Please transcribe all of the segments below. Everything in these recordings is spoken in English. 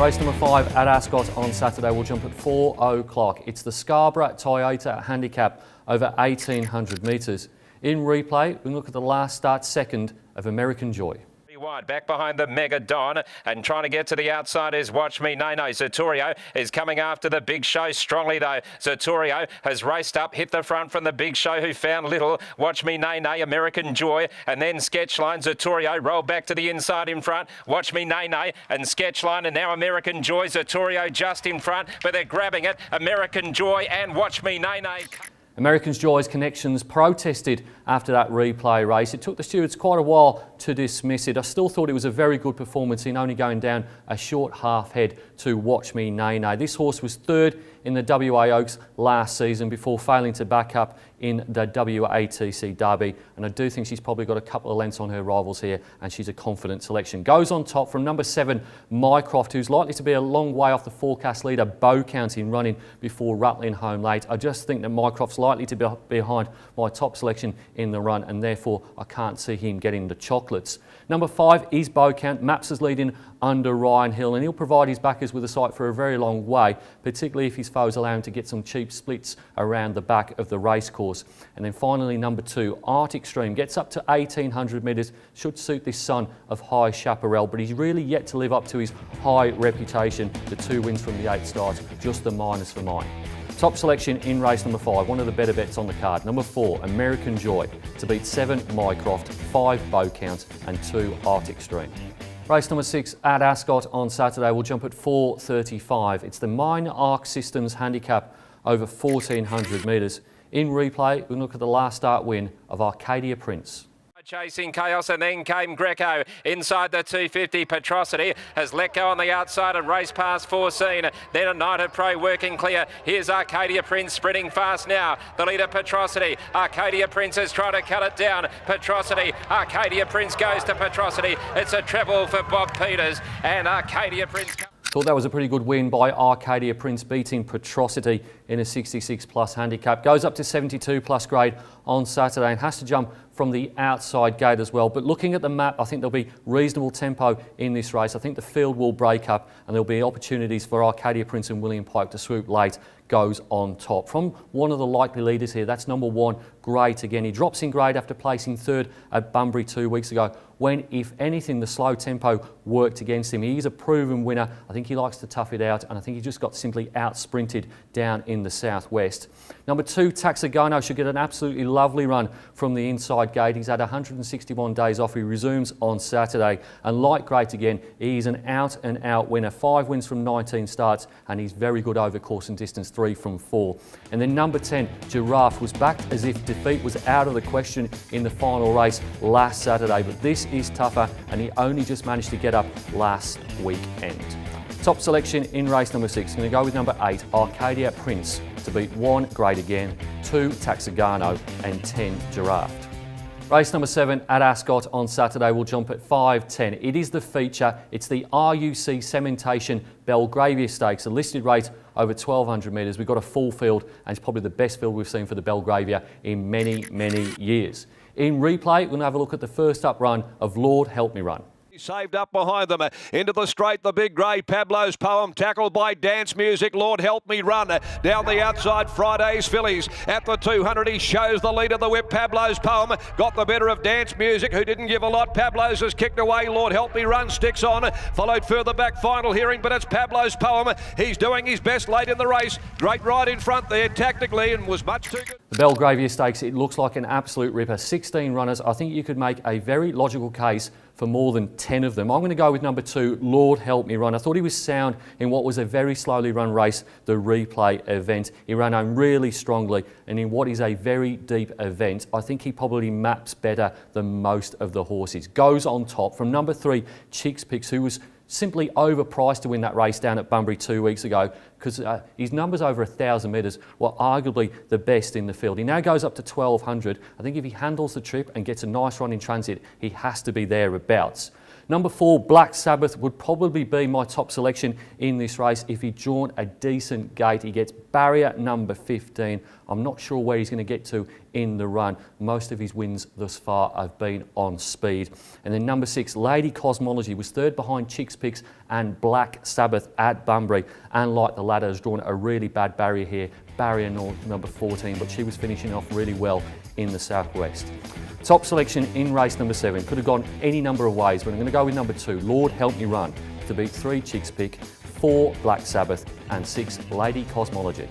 Race number 5 at Ascot on Saturday will jump at 4 o'clock. It's the Scarborough Toyota Handicap over 1,800 metres. In replay, we can look at the last start second of American Joy. Wide back behind the Mega Don and trying to get to the outside is Watch Me Nene. Zaturio is coming after the Big Show strongly though. Zaturio has raced up, hit the front from the Big Show who found little. Watch Me Nene, American Joy, and then Sketchline. Zaturio rolled back to the inside in front. Watch Me Nene and Sketchline, and now American Joy. Zaturio just in front, but they're grabbing it. American Joy and Watch Me Nene. American Joy's connections protested after that replay race. It took the stewards quite a while to dismiss it. I still thought it was a very good performance in only going down a short half head to Watch Me Nene. This horse was third in the WA Oaks last season before failing to back up in the WATC Derby, and I do think she's probably got a couple of lengths on her rivals here, and she's a confident selection. Goes on top from number 7, Mycroft, who's likely to be a long way off the forecast leader, Bow County, in running before rattling home late. I just think that Mycroft's likely to be behind my top selection in the run, and therefore I can't see him getting the chocolates. Number 5 is Bow Count. Maps is leading under Ryan Hill, and he'll provide his backers with a sight for a very long way, particularly if his foes allow him to get some cheap splits around the back of the racecourse. And then finally, number 2, Art Extreme, gets up to 1,800 metres, should suit this son of High Chaparral, but he's really yet to live up to his high reputation. The 2 wins from the 8 starts, just the minus for mine. Top selection in race number 5, one of the better bets on the card. Number 4, American Joy, to beat 7, Mycroft, 5, Bow Count and 2, Art Extreme. Race number 6 at Ascot on Saturday will jump at 4:35. It's the Mine Arc Systems Handicap over 1,400 metres. In replay, we can look at the last start win of Arcadia Prince. Chasing Chaos, and then came Greco inside the 250. Petrosity has let go on the outside and raced past Foreseen. Then a Knight of Prey working clear. Here's Arcadia Prince sprinting fast now. The leader Petrosity. Arcadia Prince is trying to cut it down. Petrosity. Arcadia Prince goes to Petrosity. It's a treble for Bob Peters, and Arcadia Prince. Thought that was a pretty good win by Arcadia Prince, beating Petrosity in a 66 plus handicap. Goes up to 72 plus grade on Saturday and has to jump from the outside gate as well. But looking at the map, I think there'll be reasonable tempo in this race. I think the field will break up and there'll be opportunities for Arcadia Prince and William Pike to swoop late. Goes on top. From one of the likely leaders here, that's number 1, Great Again. He drops in grade after placing 3rd at Bunbury 2 weeks ago, when, if anything, the slow tempo worked against him. He is a proven winner. I think he likes to tough it out, and I think he just got simply out-sprinted down in the southwest. Number 2, Taxagano, should get an absolutely lovely run from the inside gate. He's had 161 days off. He resumes on Saturday, and like Great Again, he's an out-and-out winner. 5 wins from 19 starts, and he's very good over course and distance, 3 from 4. And then number 10, Giraffe, was backed as if defeat was out of the question in the final race last Saturday, but this is tougher, and he only just managed to get up last weekend. Top selection in race number 6, going to go with number 8, Arcadia Prince, to beat 1, Great Again, 2, Taxagano and 10, Giraffe. Race number 7 at Ascot on Saturday will jump at 5:10. It is the feature. It's the RUC Cementation Belgravia Stakes, a listed rate over 1,200 metres. We've got a full field, and it's probably the best field we've seen for the Belgravia in many, many years. In replay, we're going to have a look at the first up run of Lord Help Me Run. Saved up behind them. Into the straight, the big grey, Pablo's Poem, tackled by Dance Music, Lord Help Me Run. Down the outside, Friday's Fillies. At the 200, he shows the lead of the whip, Pablo's Poem. Got the better of Dance Music, who didn't give a lot. Pablo's has kicked away, Lord Help Me Run sticks on. Followed further back, Final Hearing, but it's Pablo's Poem. He's doing his best late in the race. Great ride in front there tactically, and was much too good. The Belgravia Stakes, it looks like an absolute ripper. 16 runners. I think you could make a very logical case for more than 10 of them. I'm going to go with number 2, Lord Help Me Run. I thought he was sound in what was a very slowly run race, the replay event. He ran home really strongly, and in what is a very deep event, I think he probably maps better than most of the horses. Goes on top from number 3, Chicks Picks, who was simply overpriced to win that race down at Bunbury 2 weeks ago, because his numbers over 1,000 metres were arguably the best in the field. He now goes up to 1,200. I think if he handles the trip and gets a nice run in transit, he has to be thereabouts. Number 4, Black Sabbath, would probably be my top selection in this race if he'd drawn a decent gate. He gets barrier number 15. I'm not sure where he's going to get to in the run. Most of his wins thus far have been on speed. And then number 6, Lady Cosmology, was third behind Chicks Picks and Black Sabbath at Bunbury. And like the ladder, has drawn a really bad barrier here, barrier number 14, but she was finishing off really well in the southwest. Top selection in race number 7. Could have gone any number of ways, but I'm going to go with number 2, Lord Help Me Run, to beat 3 Chicks Pick, 4 Black Sabbath and 6 Lady Cosmology.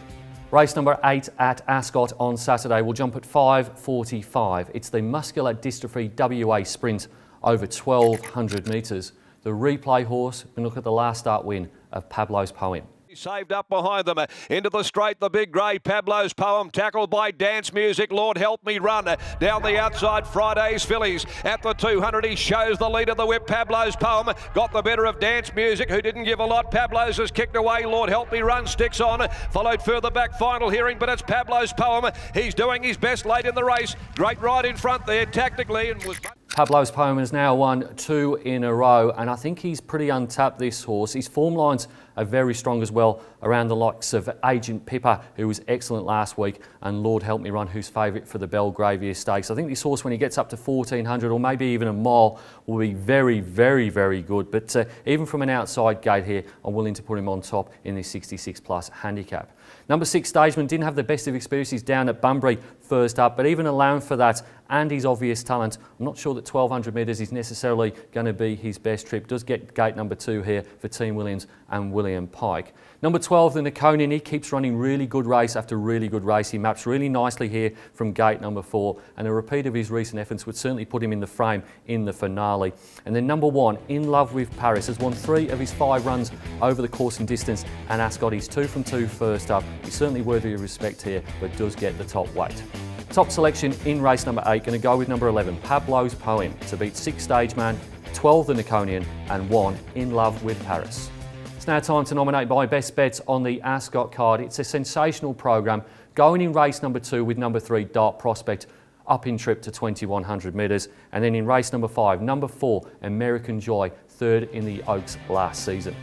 Race number 8 at Ascot on Saturday will jump at 5:45. It's the Muscular Dystrophy WA Sprint over 1,200 metres. The replay horse, we look at the last start win of Pablo's Poem. Saved up behind them. Into the straight, the big grey, Pablo's Poem, tackled by Dance Music, Lord Help Me Run. Down the outside, Friday's Fillies. At the 200, he shows the lead of the whip, Pablo's Poem. Got the better of Dance Music, who didn't give a lot. Pablo's has kicked away, Lord Help Me Run sticks on. Followed further back, Final Hearing, but it's Pablo's Poem. He's doing his best late in the race. Great ride in front there, tactically, and was... Pablo's Poem has now won 2 in a row, and I think he's pretty untapped, this horse. His form lines are very strong as well, around the likes of Agent Pippa, who was excellent last week, and Lord Help Me Run, who's favourite for the Belgravia Stakes. I think this horse, when he gets up to 1,400 or maybe even a mile, will be very, very, very good. But even from an outside gate here, I'm willing to put him on top in this 66 plus handicap. Number 6, Stageman, didn't have the best of experiences down at Bunbury first up, but even allowing for that and his obvious talent, I'm not sure that 1,200 metres is necessarily going to be his best trip. Does get gate number 2 here for Team Williams and William Pike. Number 12, the Niconian, he keeps running really good race after really good race. He maps really nicely here from gate number 4, and a repeat of his recent efforts would certainly put him in the frame in the finale. And then number 1, In Love with Paris, has won 3 of his 5 runs over the course and distance, and Ascot, he's 2 from 2 first up. He's certainly worthy of respect here, but does get the top weight. Top selection in race number 8, going to go with number 11, Pablo's Poem, to beat 6 Stageman, 12 the Niconian and 1 In Love with Paris. It's now time to nominate my best bets on the Ascot card. It's a sensational programme, going in race number 2 with number 3, Dart Prospect, up in trip to 2,100 metres, and then in race number 5, number 4, American Joy, 3rd in the Oaks last season.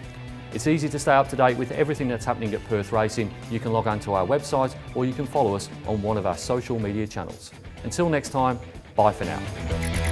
It's easy to stay up to date with everything that's happening at Perth Racing. You can log on to our website or you can follow us on one of our social media channels. Until next time, bye for now.